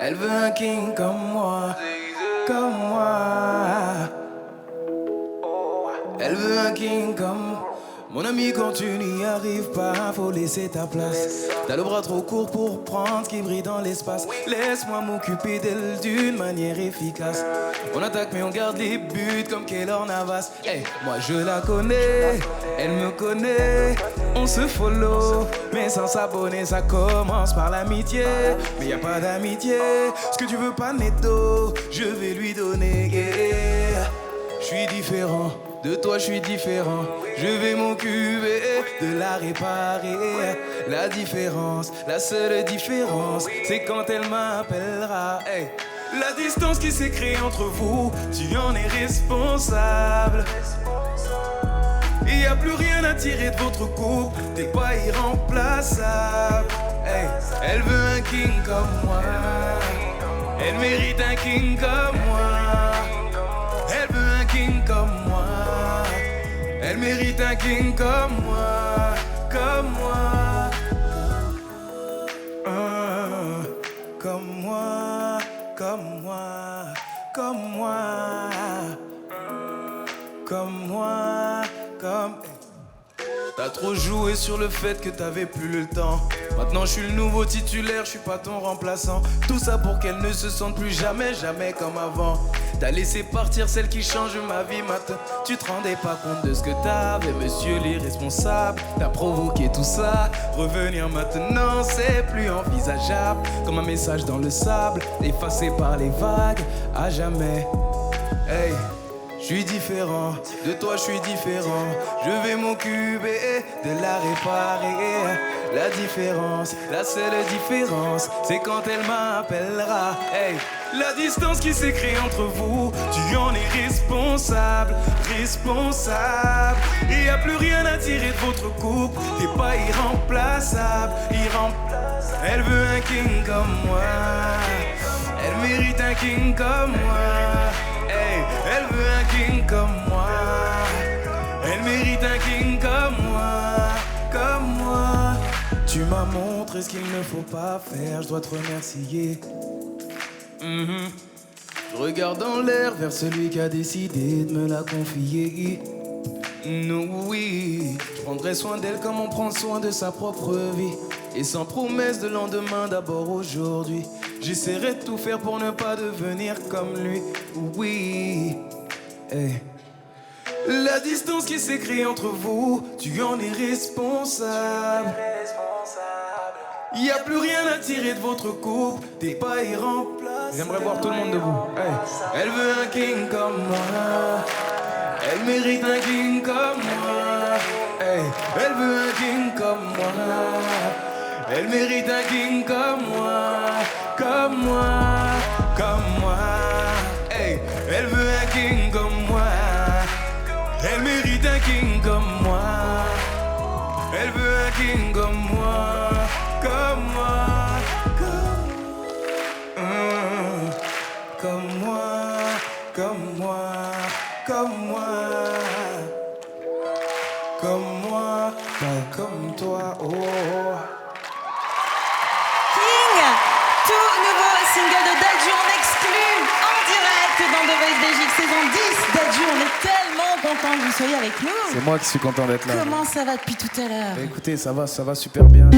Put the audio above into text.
Elle veut un king comme moi, comme moi. Elle veut un king comme mon ami. Quand tu n'y arrives pas, faut laisser ta place. T'as le bras trop court pour prendre ce qui brille dans l'espace. Laisse-moi m'occuper d'elle d'une manière efficace. On attaque mais on garde les buts comme Keylor Navas. Hey, moi je la connais, elle me connaît. On se follow, mais sans s'abonner, ça commence par l'amitié. Mais y a pas d'amitié, ce que tu veux pas netto, je vais lui donner. Yeah. Je suis différent, de toi je suis différent. Je vais m'occuper de la réparer. La différence, la seule différence, c'est quand elle m'appellera. Hey. La distance qui s'est créée entre vous, tu en es responsable. Il y a plus rien à tirer de votre couple, t'es pas irremplaçable. Hey. Elle veut un king comme moi, elle mérite un king comme moi. Elle veut un king comme moi, elle mérite un king comme moi, comme moi. Comme moi, comme moi, comme moi. Comme moi, comme... T'as trop joué sur le fait que t'avais plus le temps. Maintenant je suis le nouveau titulaire, je suis pas ton remplaçant. Tout ça pour qu'elle ne se sente plus jamais, jamais comme avant. T'as laissé partir celle qui change ma vie maintenant. Tu te rendais pas compte de ce que t'avais, monsieur l'irresponsable. T'as provoqué tout ça, revenir maintenant c'est plus envisageable. Comme un message dans le sable, effacé par les vagues, à jamais. Hey. Je suis différent, de toi je suis différent. Je vais m'occuper de la réparer. La différence, la seule différence, c'est quand elle m'appellera. Hey. La distance qui s'est créée entre vous, tu en es responsable, responsable. Il n'y a plus rien à tirer de votre couple, t'es pas irremplaçable, irremplaçable. Elle veut un king comme moi, elle mérite un king comme moi. Hey, elle veut un king comme moi, elle mérite un king comme moi, comme moi. Tu m'as montré ce qu'il ne faut pas faire, je dois te remercier. Je regarde en l'air vers celui qui a décidé de me la confier. Oui, je prendrai soin d'elle comme on prend soin de sa propre vie. Et sans promesse de lendemain, d'abord aujourd'hui. J'essaierai de tout faire pour ne pas devenir comme lui. Oui, hey. La distance qui s'est créée entre vous, tu en es responsable. Il n'y a plus rien à tirer de votre couple, t'es pas irremplaçable. J'aimerais voir tout le monde debout. Hey. Elle veut un king comme moi, elle mérite un king comme moi. Hey. Elle veut un king comme moi, elle mérite un king comme moi, comme moi, comme moi. Hey. Elle veut un king comme moi, elle mérite un king comme moi. Elle veut un king comme moi, comme moi, comme moi, comme moi, comme moi, comme moi, pas comme toi, oh. King, tout nouveau single de Dadju en exclu, en direct dans The Voice Belgique saison 10. Dadju, on est tellement content que vous soyez avec nous. C'est moi qui suis content d'être là. Comment ça va depuis tout à l'heure? Écoutez, ça va super bien.